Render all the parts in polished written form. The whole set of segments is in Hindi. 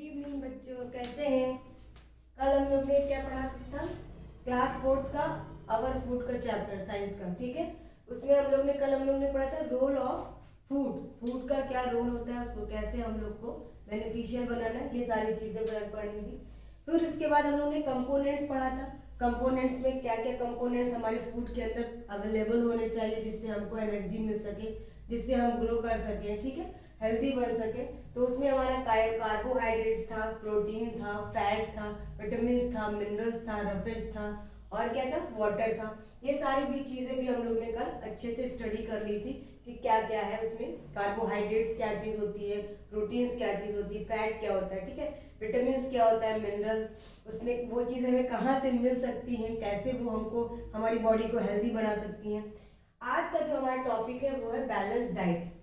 इवनिंग बच्चों, कैसे हैं। कल हम लोग ने क्या पढ़ा था, क्लास 4 का आवर फूड का चैप्टर साइंस का, ठीक है। उसमें कल हम लोग ने पढ़ा था रोल ऑफ फूड, फूड का क्या रोल होता है, उसको कैसे हम लोग को बेनिफिशियल बनाना है, ये सारी चीजें पढ़नी थी। फिर उसके बाद हम लोग ने कंपोनेंट्स पढ़ा था। कंपोनेंट्स में क्या क्या कंपोनेंट्स हमारे फूड के अंदर अवेलेबल होने चाहिए जिससे हमको एनर्जी मिल सके, जिससे हम ग्रो कर सकें, ठीक है, हेल्दी बन सके। तो उसमें हमारा कार्बोहाइड्रेट्स था, प्रोटीन था, फैट था, विटामिन था, मिनरल्स था, रफेज था और क्या था, वाटर था। ये सारी भी चीजें भी हम लोग ने कल अच्छे से स्टडी कर ली थी कि क्या क्या है उसमें। कार्बोहाइड्रेट्स क्या चीज होती है, प्रोटीन्स क्या चीज होती है, फैट क्या होता है, ठीक है, विटामिन क्या होता है, मिनरल्स उसमें वो चीजें हमें कहाँ से मिल सकती हैं, कैसे वो हमको हमारी बॉडी को हेल्दी बना सकती हैं। आज का जो हमारा टॉपिक है वो है बैलेंस डाइट।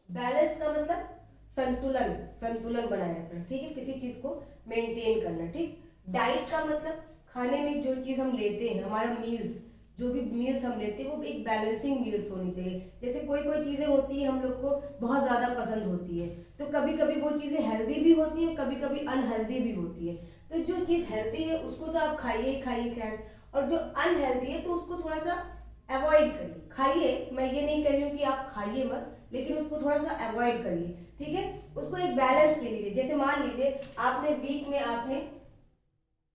बैलेंस का मतलब संतुलन, संतुलन बनाए रखना, ठीक है, किसी चीज को मेंटेन करना, ठीक। डाइट का मतलब खाने में जो चीज हम लेते हैं, हमारा मील्स, जो भी मील्स हम लेते हैं वो एक बैलेंसिंग मील्स होनी चाहिए। जैसे कोई कोई चीजें होती है हम लोग को बहुत ज्यादा पसंद होती है, तो कभी कभी वो चीजें हेल्दी भी होती है, कभी कभी अनहेल्दी भी होती है। तो जो चीज हेल्दी है उसको तो आप खाइए ही खाइए, खैर, और जो अनहेल्दी है तो उसको थोड़ा सा अवॉइड करिए। खाइए, मैं ये नहीं कह रही हूँ कि आप खाइए मत, लेकिन उसको थोड़ा सा अवॉइड करिए, ठीक है। उसको एक बैलेंस के लीजिए। जैसे मान लीजिए आपने वीक में आपने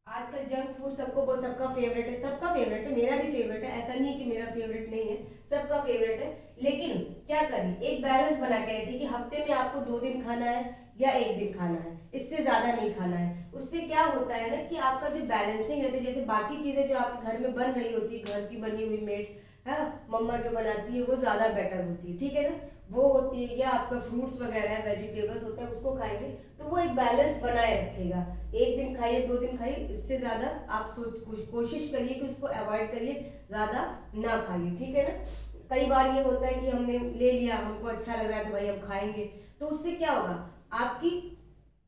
आजकल जंक फूड सबका फेवरेट है, सबका फेवरेट है, मेरा भी फेवरेट है, ऐसा नहीं कि मेरा फेवरेट नहीं है, सबका फेवरेट है। लेकिन क्या करिए, एक बैलेंस बना के रखिए कि हफ्ते में आपको 2 दिन खाना है या 1 दिन खाना है, इससे ज्यादा नहीं खाना है। उससे क्या होता है ना कि आपका जो बैलेंसिंग रहता है, जैसे बाकी चीजें जो आपके घर में बन रही होती है, घर की बनी हुई मेड, हाँ, मम्मा जो बनाती है वो ज्यादा बेटर होती है, ठीक है ना, वो होती है, या आपका फ्रूट्स वगैरह है, वेजिटेबल्स होता है, उसको खाएंगे तो वो एक बैलेंस बनाए रखेगा। 1 दिन खाइए, 2 दिन खाइए, इससे ज्यादा आप कोशिश करिए कि उसको अवॉइड करिए, ज्यादा ना खाइए, ठीक है ना। कई बार ये होता है कि हमने ले लिया, हमको अच्छा लग रहा है तो भाई हम खाएंगे, तो उससे क्या होगा, आपकी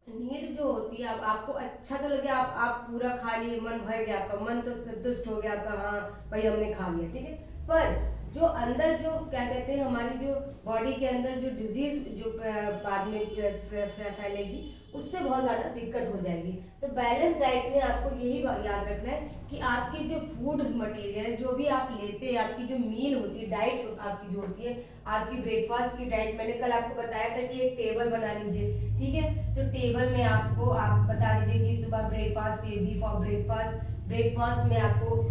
नीड जो होती है, आपको अच्छा तो लगे, आप पूरा खा लिए, मन भर गया, आपका मन तो संतुष्ट हो गया आपका, हाँ भाई हमने खा लिया, ठीक है। पर जो अंदर जो क्या कहते हैं, हमारी जो बॉडी के अंदर जो डिजीज जो बाद में फैलेगी, उससे बहुत ज़्यादा दिक्कत हो जाएगी। तो बैलेंस डाइट में आपको यही याद रखना है कि आपकी जो फूड मटेरियल, जो भी आप लेते हैं, आपकी जो मील होती है, डाइट्स आपकी जो होती है, आपकी ब्रेकफास्ट की डाइट, मैंने कल आपको बताया था कि एक टेबल बना लीजिए, ठीक है। तो टेबल में आप बता दीजिए कि सुबह breakfast, B for breakfast, breakfast में आपको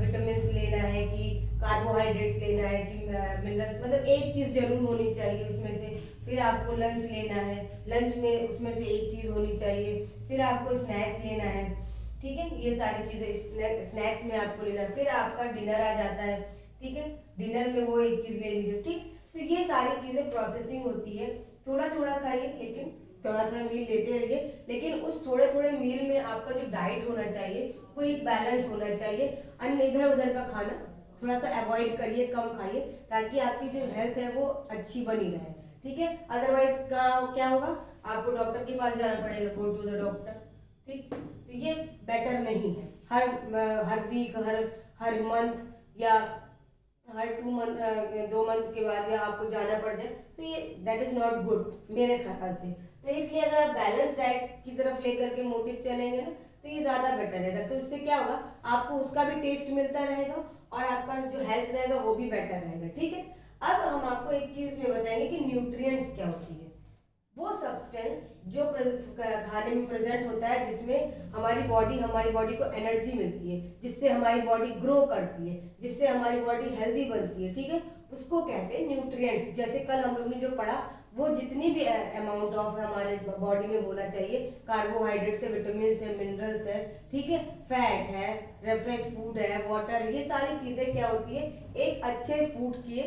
विटामिन लेना है कि कार्बोहाइड्रेट्स लेना है कि मिनरल्स, मतलब एक चीज जरूर होनी चाहिए उसमें से। फिर आपको लंच लेना है, लंच में उसमें से एक चीज होनी चाहिए। फिर आपको स्नैक्स लेना है, ठीक है, ये सारी चीजें स्नैक्स में आपको लेना है। फिर आपका डिनर आ जाता है, ठीक है, डिनर में वो एक चीज ले लीजिए, ठीक। तो ये सारी चीजें प्रोसेसिंग होती है, थोड़ा थोड़ा खाइए, लेकिन थोड़ा थोड़ा मील लेते रहिए, लेकिन उस थोड़े थोड़े मील में आपका जो डाइट होना चाहिए वो एक बैलेंस होना चाहिए। अन्य इधर उधर का खाना थोड़ा सा अवॉइड करिए, कम खाइए, ताकि आपकी जो हेल्थ है वो अच्छी बनी रहे, ठीक है। अदरवाइज क्या होगा, आपको डॉक्टर के पास जाना पड़ेगा, गो टू द डॉक्टर, ठीक। तो ये बेटर नहीं है। हर वीक, हर मंथ या हर 2 मंथ के बाद या आपको जाना पड़ जाए, तो ये दैट इज नॉट गुड मेरे ख्याल से। तो इसलिए अगर आप बैलेंस डाइट की तरफ लेकर के मोटिव चलेंगे ना, तो ये ज्यादा बेटर रहेगा। तो इससे क्या होगा, आपको उसका भी टेस्ट मिलता रहेगा और आपका जो हेल्थ रहेगा वो भी बेटर रहेगा, ठीक है। अब हम आपको एक चीज में बताएंगे कि न्यूट्रिएंट्स क्या होती है। वो सब्सटेंस जो खाने में प्रेजेंट होता है, जिसमें हमारी बॉडी को एनर्जी मिलती है, जिससे हमारी बॉडी ग्रो करती है, जिससे हमारी बॉडी हेल्दी बनती है, ठीक है, उसको कहते हैं न्यूट्रिएंट्स। जैसे कल हम लोग ने जो पढ़ा, वो जितनी भी अमाउंट ऑफ हमारे बॉडी में होना चाहिए, कार्बोहाइड्रेट्स है, विटामिन है, मिनरल्स है, ठीक है, फैट है, फ्रेश फूड है, वाटर, ये सारी चीजें क्या होती है, एक अच्छे फूड की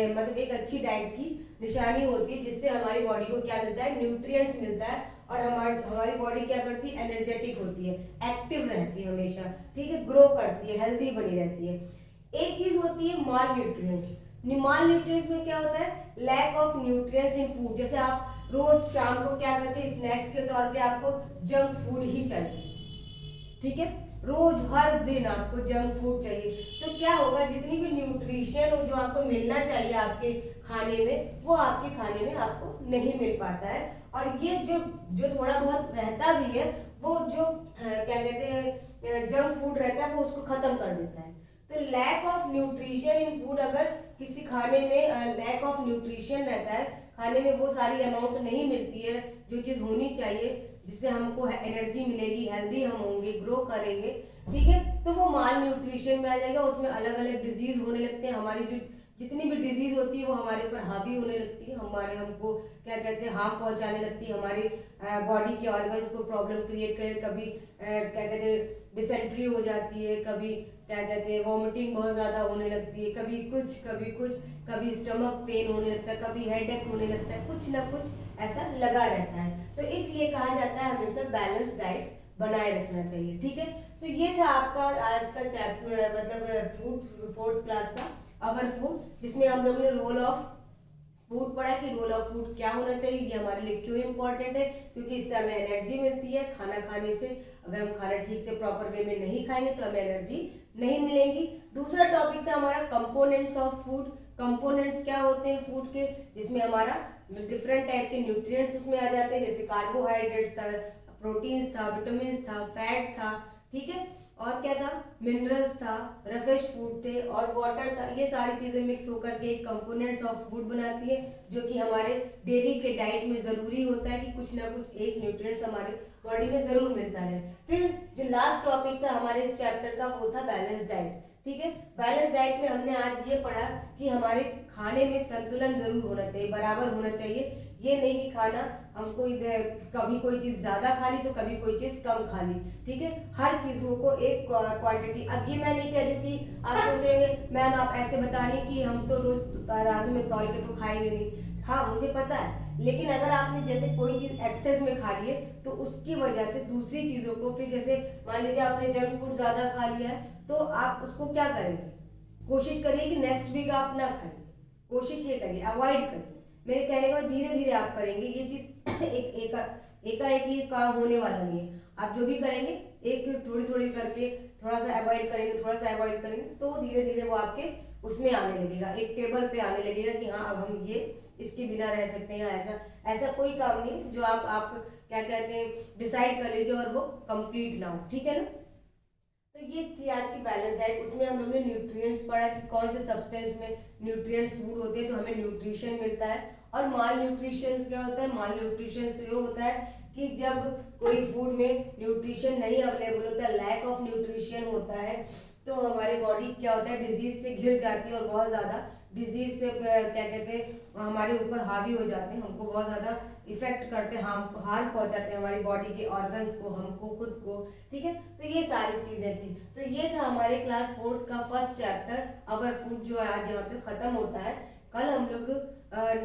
मतलब एक अच्छी डाइट की निशानी होती है, जिससे हमारी बॉडी को क्या मिलता है, न्यूट्रिएंट्स मिलता है, और हमारी बॉडी क्या करती है, एनर्जेटिक होती है, एक्टिव रहती है हमेशा, ठीक है, ग्रो करती है, हेल्दी बनी रहती है। एक चीज होती है माल न्यूट्रिएंट्स। माल न्यूट्रिएंट्स में क्या होता है, lack of nutrients in food. जैसे आप रोज शाम को क्या करते हैं, स्नैक्स के तौर पे आपको जंक फूड ही चाहिए, ठीक है, रोज हर दिन आपको जंक फूड चाहिए, तो क्या होगा, जितनी भी न्यूट्रिशन जो आपको मिलना चाहिए आपके खाने में, वो आपके खाने में आपको नहीं मिल पाता है, और ये जो जो थोड़ा बहुत रहता भी है वो जो क्या कहते हैं जंक फूड रहता है वो उसको खत्म कर देता है। तो lack of nutrition in food, अगर किसी खाने में लैक ऑफ न्यूट्रिशन रहता है, खाने में वो सारी अमाउंट नहीं मिलती है जो चीज़ होनी चाहिए जिससे हमको एनर्जी मिलेगी, हेल्दी हम होंगे, ग्रो करेंगे, ठीक है, तो वो माल न्यूट्रिशन में आ जाएगा। उसमें अलग अलग डिजीज होने लगते हैं, हमारी जो जितनी भी डिजीज होती है वो हमारे ऊपर हावी होने लगती है, हमारे हमको क्या कहते हैं हार्म पहुंचाने लगती है, हमारे बॉडी के ऑर्गन्स को प्रॉब्लम क्रिएट करे। कभी क्या कहते हैं डिसेंट्री हो जाती है, कभी क्या कहते हैं वॉमिटिंग बहुत ज़्यादा होने लगती है, कभी कुछ कभी कुछ, कभी स्टमक पेन होने लगता है, कभी हेडेक होने लगता है, कुछ ना कुछ ऐसा लगा रहता है। तो इसलिए कहा जाता है हमेशा बैलेंस डाइट बनाए रखना चाहिए, ठीक है। तो ये था आपका आज का चैप्टर, मतलब फूड, फोर्थ क्लास का अवर फूड, जिसमें हम लोग ने रोल ऑफ फूड पढ़ा कि रोल ऑफ फूड क्या होना चाहिए, ये हमारे लिए क्यों इंपॉर्टेंट है, क्योंकि इससे हमें एनर्जी मिलती है। खाना खाने से अगर हम खाना ठीक से प्रॉपर वे में नहीं खाएंगे तो हमें एनर्जी नहीं मिलेगी। दूसरा टॉपिक था हमारा कंपोनेंट्स ऑफ फूड। कंपोनेंट्स क्या होते हैं फूड के, जिसमें हमारा डिफरेंट टाइप के न्यूट्रिएंट्स उसमें आ जाते हैं, जैसे कार्बोहाइड्रेट्स था, प्रोटीन्स था, विटामिन था, फैट था, ठीक है, और क्या था, मिनरल्स था, रफेश फूड थे और वाटर था। ये सारी चीजें मिक्स होकर के एक कंपोनेंट्स ऑफ फूड बनाती है, जो कि हमारे डेली के डाइट में जरूरी होता है कि कुछ ना कुछ एक न्यूट्रिएंट्स हमारे बॉडी में जरूर मिलता है। फिर जो लास्ट टॉपिक था हमारे इस चैप्टर का वो था बैलेंस डाइट, ठीक है। बैलेंस डाइट में हमने आज ये पढ़ा कि हमारे खाने में संतुलन जरूर होना चाहिए, बराबर होना चाहिए। ये नहीं कि खाना हमको इधर कभी कोई चीज ज्यादा खा ली तो कभी कोई चीज कम खा ली, ठीक है। हर चीजों को एक क्वांटिटी। अब ये मैं नहीं कह रही कि आप सोच रहे होंगे मैम आप ऐसे बता रही कि हम तो रोज तराजू में तौल के तो खाएंगे नहीं। हाँ मुझे पता है, लेकिन अगर आपने जैसे कोई चीज एक्सेस में खा ली है तो उसकी वजह से दूसरी चीजों को, फिर जैसे मान लीजिए आपने जंक फूड ज्यादा खा लिया है तो आप उसको क्या करेंगे, कोशिश करिए कि नेक्स्ट वीक आप ना खाइए, कोशिश ये करिए, अवॉइड करिए। मेरे कहने के बाद धीरे धीरे आप करेंगे ये चीज एकाएक ही काम होने वाला नहीं है। आप जो भी करेंगे एक थोड़ी थोड़ी करके थोड़ा सा अवॉइड करेंगे, थोड़ा सा अवॉइड करेंगे, तो धीरे धीरे वो आपके उसमें आने लगेगा, एक टेबल पे आने लगेगा कि हाँ अब हम ये इसके बिना रह सकते हैं। ऐसा ऐसा कोई काम नहीं जो आप क्या कहते हैं डिसाइड कर लीजिए और वो कंप्लीट ना हो, ठीक है ना। तो ये थी आज की बैलेंस डाइट। उसमें हम लोग ने न्यूट्रिएंट्स पढ़ा कि कौन से सब्सटेंस में न्यूट्रिएंट्स फूड होते हैं तो हमें न्यूट्रिशन मिलता है। और माल न्यूट्रिशन क्या होता है, माल न्यूट्रिशन से ये होता है कि जब कोई फूड में न्यूट्रिशन नहीं अवेलेबल होता है, लैक ऑफ न्यूट्रिशन होता है, तो हमारी बॉडी क्या होता है डिजीज से घिर जाती है और बहुत ज़्यादा डिजीज से क्या कहते हैं हमारे ऊपर हावी हो जाते हैं, हमको बहुत ज़्यादा इफेक्ट करते हैं, हार्म पहुंचाते हैं हमारी बॉडी के ऑर्गन्स को, हमको खुद को, ठीक है। तो ये सारी चीज़ें थी। तो ये था हमारे क्लास फोर्थ का फर्स्ट चैप्टर अवर फूड, जो आज यहाँ पे ख़त्म होता है। कल हम लोग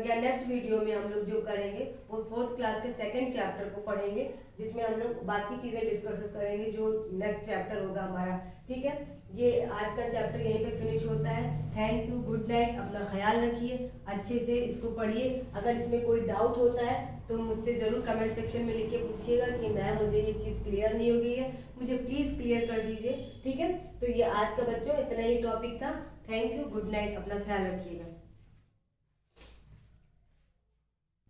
या नेक्स्ट वीडियो में हम लोग जो करेंगे वो फोर्थ क्लास के सेकंड चैप्टर को पढ़ेंगे, जिसमें हम लोग बाकी चीज़ें डिस्कस करेंगे जो नेक्स्ट चैप्टर होगा हमारा, ठीक है। ये आज का चैप्टर यहीं पे फिनिश होता है। थैंक यू, गुड नाइट, अपना ख्याल रखिए, अच्छे से इसको पढ़िए। अगर इसमें कोई डाउट होता है तो मुझसे ज़रूर कमेंट सेक्शन में लिख के पूछिएगा कि मैम मुझे ये चीज़ क्लियर नहीं हो गई है, मुझे प्लीज़ क्लियर कर दीजिए, ठीक है। तो ये आज का बच्चों इतना ही टॉपिक था। थैंक यू, गुड नाइट, अपना ख्याल रखिएगा।